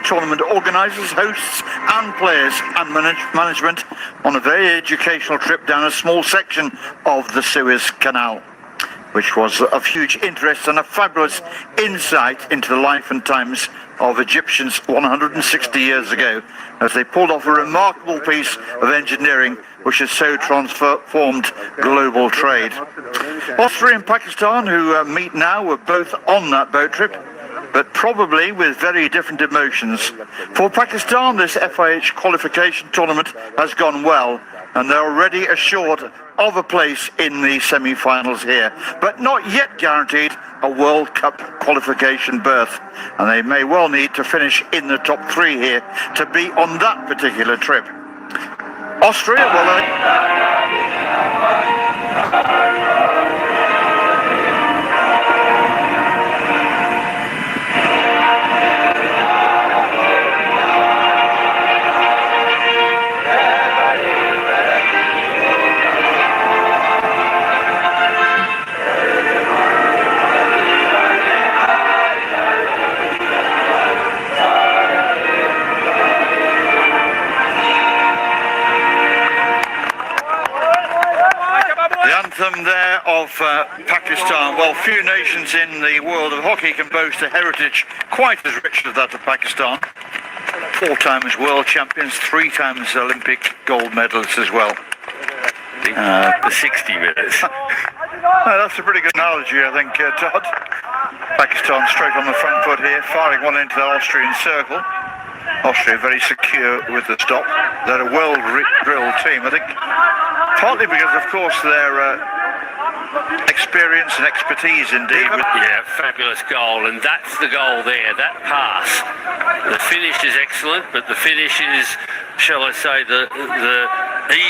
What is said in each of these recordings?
tournament organisers, hosts and players and management on a very educational trip down a small section of the Suez Canal, which was of huge interest and a fabulous insight into the life and times of Egyptians 160 years ago, as they pulled off a remarkable piece of engineering which has so transformed global trade. Austria and Pakistan, who meet now, were both on that boat trip, but probably with very different emotions. For Pakistan, this FIH qualification tournament has gone well, and they're already assured of a place in the semi-finals here, but not yet guaranteed a World Cup qualification berth, and they may well need to finish in the top 3 here to be on that particular trip. Austria, there of Pakistan. Well, few nations in the world of hockey can boast a heritage quite as rich as that of Pakistan. 4 times world champions, 3 times Olympic gold medalists as well. The 60 minutes. That's a pretty good analogy, I think, Todd. Pakistan straight on the front foot here, firing one into the Austrian circle. Austria very secure with the stop. They're a well-drilled team, I think, partly because, of course, their experience and expertise indeed. Yeah, fabulous goal, and that's the goal there, that pass. The finish is excellent, but the finish is, shall I say, the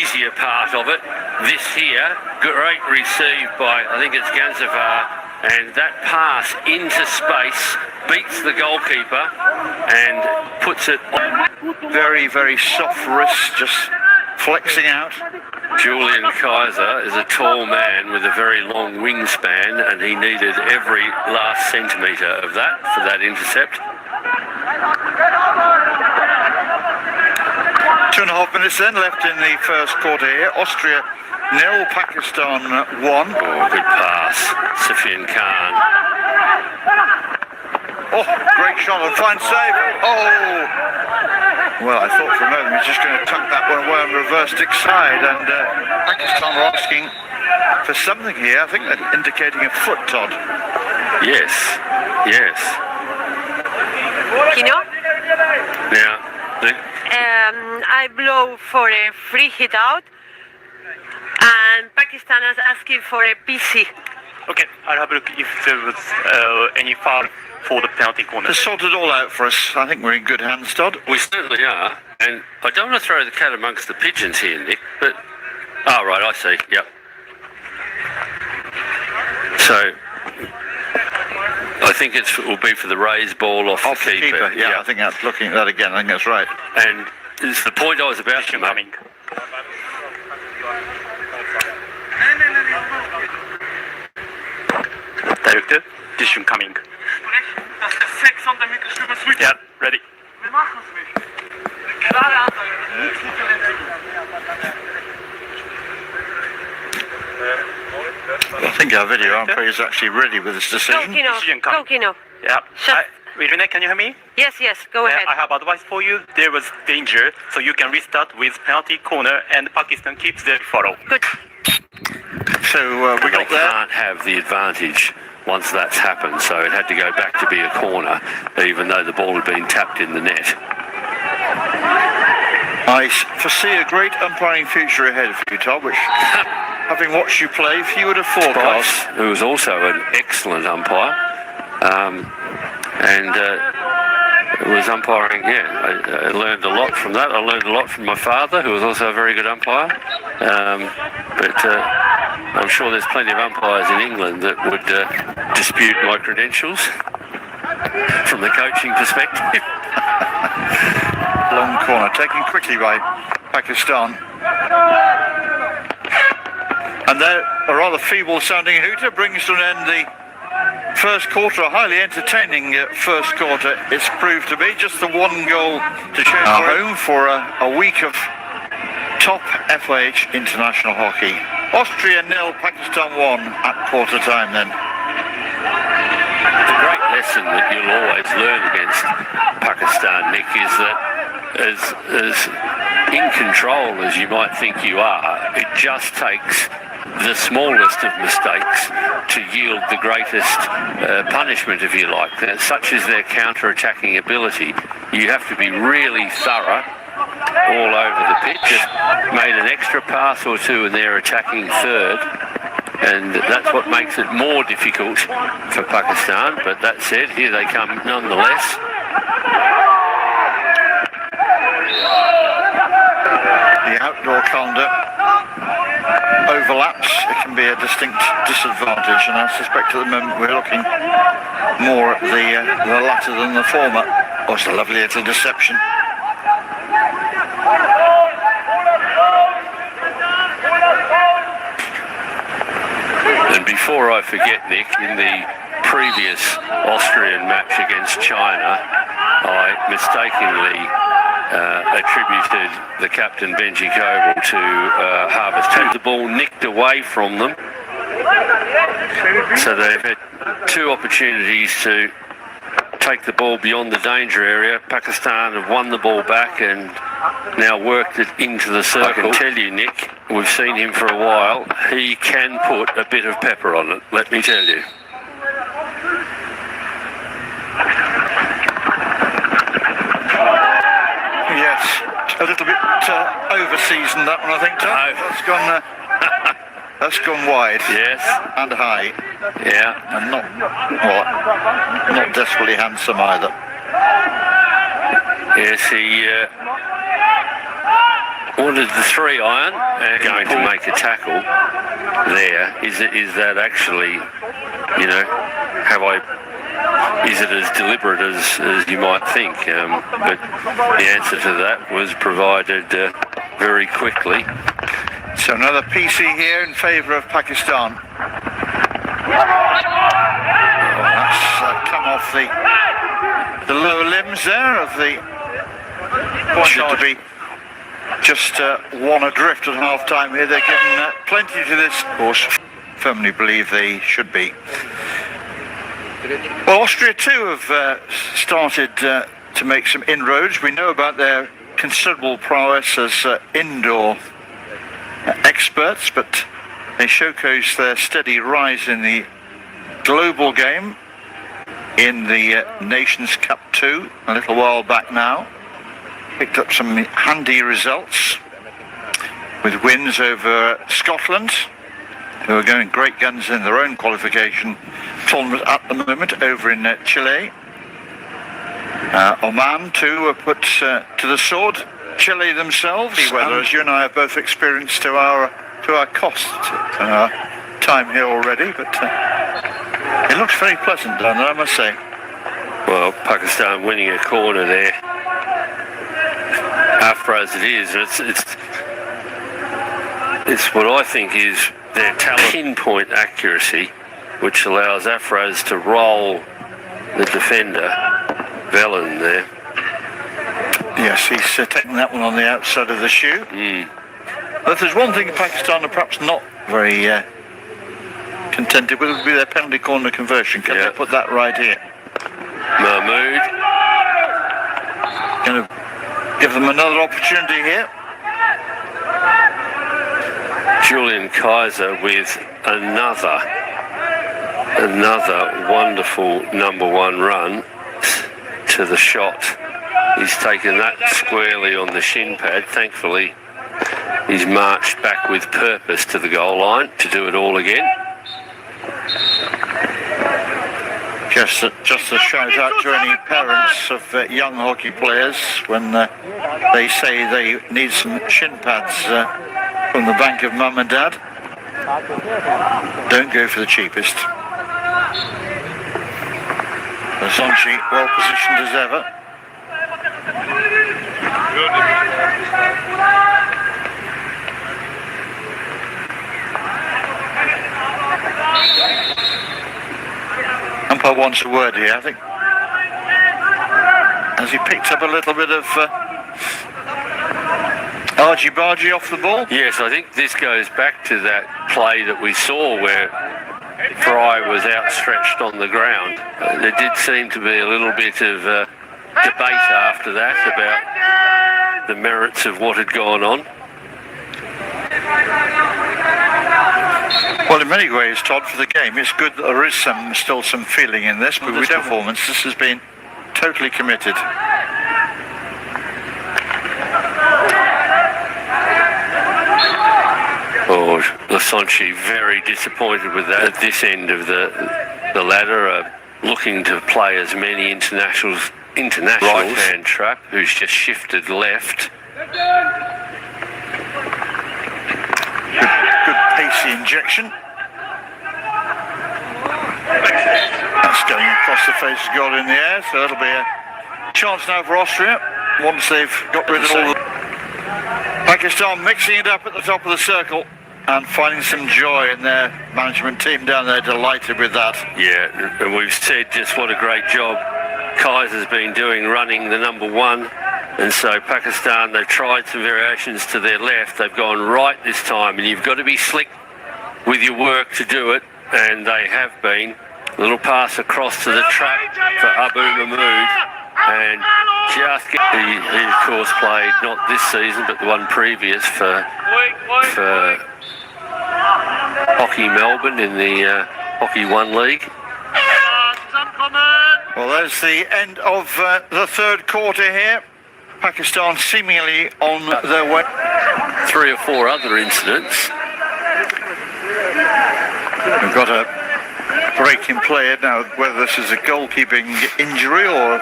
easier part of it. This here, great receive by, I think it's Ganzafar, and that pass into space beats the goalkeeper and puts it on. Very, very soft wrist, just flexing out. Julian Kaiser is a tall man with a very long wingspan, and he needed every last centimetre of that for that intercept. 2.5 minutes then left in the first quarter here. Austria 0, Pakistan 1. Oh, good pass, Sufyan Khan. Oh, great shot and fine save. Oh! Well, I thought for a moment he was just going to tuck that one away on the reverse stick side, and Pakistan were asking for something here. I think they're indicating a foot, Todd. Yes, yes. You know? Now, I blow for a free hit out, and Pakistan is asking for a PC. Okay, I'll have a look if there was any foul for the penalty corner. To sort it all out for us, I think we're in good hands, Todd. we certainly are, and I don't want to throw the cat amongst the pigeons here, Nick, but... Oh, right, I see, yep. So, I think it will be for the raised ball off the keeper. Yeah, I think that's looking at that again, I think that's right. And it's the point I was about to make. Director, decision coming. Yeah, ready. I think our video umpire is actually ready with this decision. Go, Kino. Yeah. Wait a minute, can you hear me? Yes, go ahead. I have advice for you. There was danger, so you can restart with penalty corner, and Pakistan keeps their follow. Good. So we got They there. can't have the advantage once that's happened, so it had to go back to be a corner, even though the ball had been tapped in the net. I foresee a great umpiring future ahead for you, Todd, which, having watched you play, few would have forecast. Who was also an excellent umpire, and was umpiring, I learned a lot from that. I learned a lot from my father, who was also a very good umpire, but I'm sure there's plenty of umpires in England that would dispute my credentials from the coaching perspective. Long corner, taken quickly by Pakistan. And there, a rather feeble-sounding hooter brings to an end the first quarter, a highly entertaining first quarter it's proved to be. Just the one goal to show home for a week of top FIH international hockey. Austria 0, Pakistan 1 at quarter time then. The great lesson that you'll always learn against Pakistan, Nick, is that as in control as you might think you are, it just takes the smallest of mistakes to yield the greatest punishment, if you like. Such is their counter-attacking ability. You have to be really thorough all over the pitch. Just made an extra pass or two in their attacking third, and that's what makes it more difficult for Pakistan. But that said, here they come nonetheless. The outdoor calendar overlaps. It can be a distinct disadvantage, and I suspect at the moment we're looking more at the latter than the former. Oh, it's a lovely little deception. And before I forget, Nick, in the previous Austrian match against China, I mistakenly attributed the captain Benji Coble to Harvest. Had the ball nicked away from them, so they've had two opportunities to take the ball beyond the danger area. Pakistan have won the ball back and now worked it into the circle. I can tell you, Nick, we've seen him for a while. He can put a bit of pepper on it, let me tell you. Yes, a little bit over-seasoned that one, I think, Tom. That's gone wide. Yes. And high. Yeah. And not desperately handsome either. Yes, he wanted the 3-iron. Going to make a tackle there. Is that actually, you know, is it as deliberate as you might think? But the answer to that was provided very quickly. So another PC here in favour of Pakistan. That's come off the lower limbs there of the should to be just one adrift at half time here. They're given plenty to this course. Firmly believe they should be. Well, Austria too have started to make some inroads. We know about their considerable prowess as indoor experts, but they showcase their steady rise in the global game in the Nations Cup 2 a little while back now. Picked up some handy results with wins over Scotland, who are going great guns in their own qualification tournament at the moment over in Chile. Oman too were put to the sword. Chile themselves, whether as you and I have both experienced to our cost and our time here already, but it looks very pleasant down there, I must say. Well, Pakistan winning a corner there. Afraz it is. It's what I think is their talent, pinpoint accuracy, which allows Afraz to roll the defender, Velen there. Yes, he's taking that one on the outside of the shoe. But if there's one thing Pakistan are perhaps not very contented with, it would be their penalty corner conversion. Can they put that right here? Mahmood. Going to give them another opportunity here. Julian Kaiser with another wonderful number one run to the shot. He's taken that squarely on the shin pad. Thankfully, he's marched back with purpose to the goal line to do it all again. Just a shout out to any parents of young hockey players when they say they need some shin pads from the bank of mum and dad. Don't go for the cheapest. Zonchi well positioned as ever. umpire wants a word here, I think. Has he picked up a little bit of argy-bargy off the ball? Yes, I think this goes back to that play that we saw where Fry was outstretched on the ground. There did seem to be a little bit of debate after that about the merits of what had gone on. Well, in many ways, Todd, for the game, it's good that there is still some feeling in this, but with the performance, this has been totally committed. Oh, Lasonchi very disappointed with that. At this end of the ladder, looking to play as many internationals. Right-hand trap, who's just shifted left. Good pacey injection. That's going across the face of goal in the air, so that'll be a chance now for Austria once they've got rid of all the... Pakistan mixing it up at the top of the circle and finding some joy in their management team down there, delighted with that. Yeah, and we've said just what a great job Kaiser's been doing running the number one, and so Pakistan, they've tried some variations to their left. They've gone right this time, and you've got to be slick with your work to do it, and they have been. A little pass across to the trap for Abu Mahmood, and just he of course played not this season but the one previous for Hockey Melbourne in the Hockey One League. Well, there's the end of the third quarter here. Pakistan seemingly on their way. 3 or 4 other incidents. We've got a break in play now, whether this is a goalkeeping injury or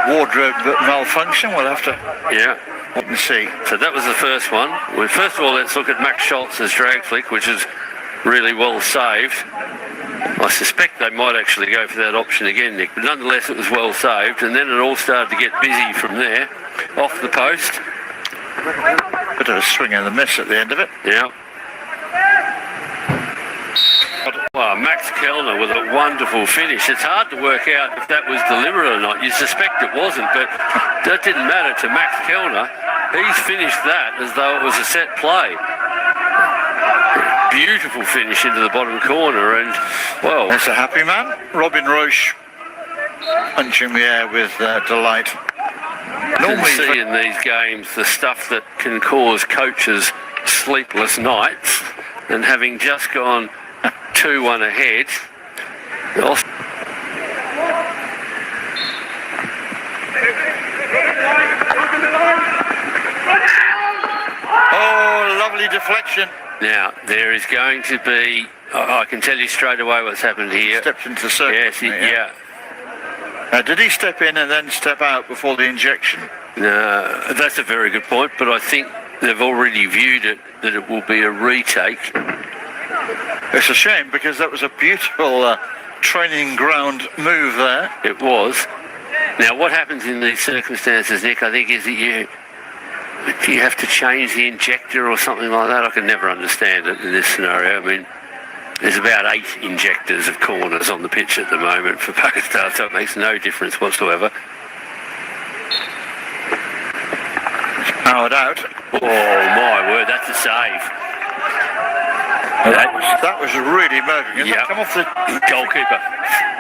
wardrobe malfunction, we'll have to wait and see. So that was the first one. Well, first of all, let's look at Max Scholz's drag flick, which is really well saved. I suspect they might actually go for that option again, Nick, but nonetheless it was well saved, and then it all started to get busy from there, off the post. Bit of a swing and a miss at the end of it. Yeah. Well, Max Kelner with a wonderful finish. It's hard to work out if that was deliberate or not. You suspect it wasn't, but that didn't matter to Max Kelner. He's finished that as though it was a set play. Beautiful finish into the bottom corner, and well, that's a happy man. Robin Roche punching the air with delight. Normally see in these games the stuff that can cause coaches sleepless nights, and having just gone 2-1 ahead. Oh, lovely deflection. Now, there is going to be, I can tell you straight away what's happened here. Stepped into the circle. Yes, yeah. Did he step in and then step out before the injection? No, that's a very good point, but I think they've already viewed it that it will be a retake. It's a shame because that was a beautiful training ground move there. It was. Now, what happens in these circumstances, Nick, I think is that you have to change the injector or something like that. I can never understand it in this scenario. I mean, there's about 8 injectors of corners on the pitch at the moment for Pakistan, so it makes no difference whatsoever. It's powered out. Oh, my word, that's a save. That was really murking. Yep. Come off the goalkeeper.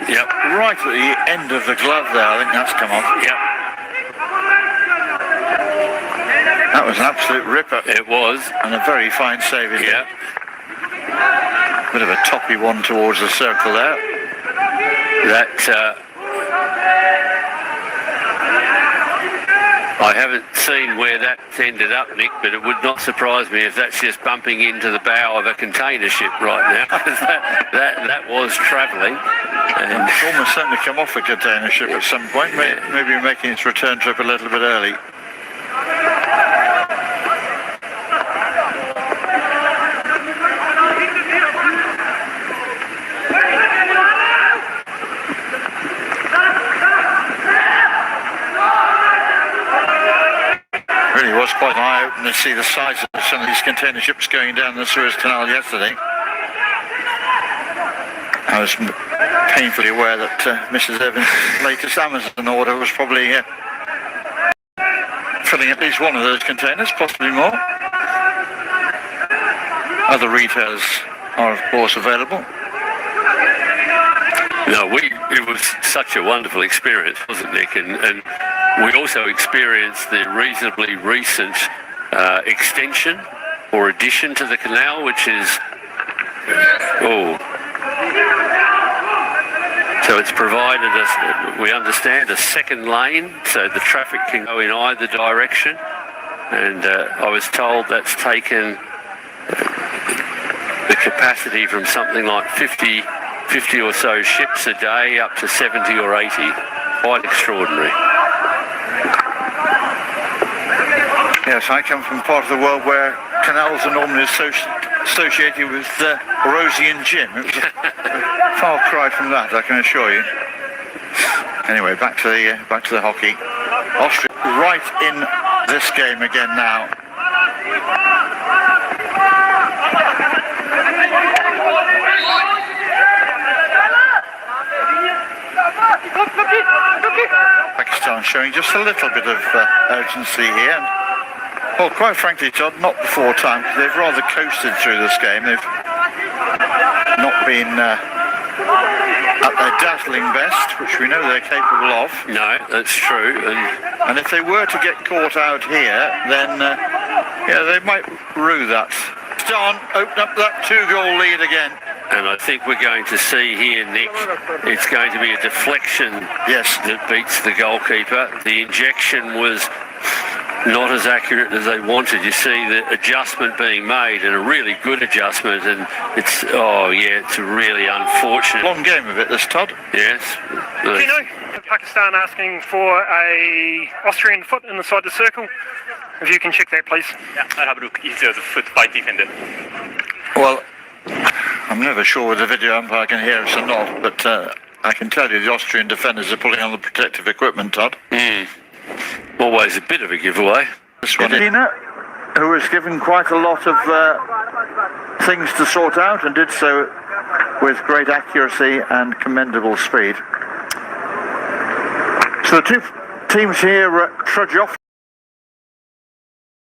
Yep. Right at the end of the glove there, I think that's come off. Yep. That was an absolute ripper. It was. And a very fine save. Yeah. Bit of a toppy one towards the circle there. That I haven't seen where that's ended up, Nick, but it would not surprise me if that's just bumping into the bow of a container ship right now. that was travelling. And it's almost certainly come off a container ship at some point, maybe making its return trip a little bit early. Really was quite eye-opening to see the size of some of these container ships going down the Suez Canal yesterday. I was painfully aware that Mrs. Evans' latest Amazon order was probably filling at least one of those containers, possibly more. Other retailers are, of course, available. No, it was such a wonderful experience, wasn't it, Nick? And we also experienced the reasonably recent extension or addition to the canal, which is, so it's provided us, we understand, a second lane, so the traffic can go in either direction. And I was told that's taken the capacity from something like 50 or so ships a day up to 70 or 80. Quite extraordinary. Yes, I come from part of the world where canals are normally associated with Rosie and Jim. It was a far cry from that, I can assure you. Anyway, back to the hockey. Austria right in this game again now. Pakistan showing just a little bit of urgency here. Well, quite frankly, Todd, not before time, because they've rather coasted through this game. They've not been at their dazzling best, which we know they're capable of. No, that's true. And if they were to get caught out here, then they might rue that. Pakistan open up that 2-goal lead again. And I think we're going to see here, Nick, it's going to be a deflection that beats the goalkeeper. The injection was not as accurate as they wanted. You see the adjustment being made, and a really good adjustment, and it's it's really unfortunate. Long game of it, this, Todd. Yes. Pakistan asking for a Austrian foot inside the circle. If you can check that, please. Yeah, I'll have a look. Is the foot by defender? Well, I'm never sure whether the video umpire can hear us or not, but I can tell you the Austrian defenders are pulling on the protective equipment, Todd. Always a bit of a giveaway. This one, who was given quite a lot of things to sort out and did so with great accuracy and commendable speed. So the two teams here trudge off.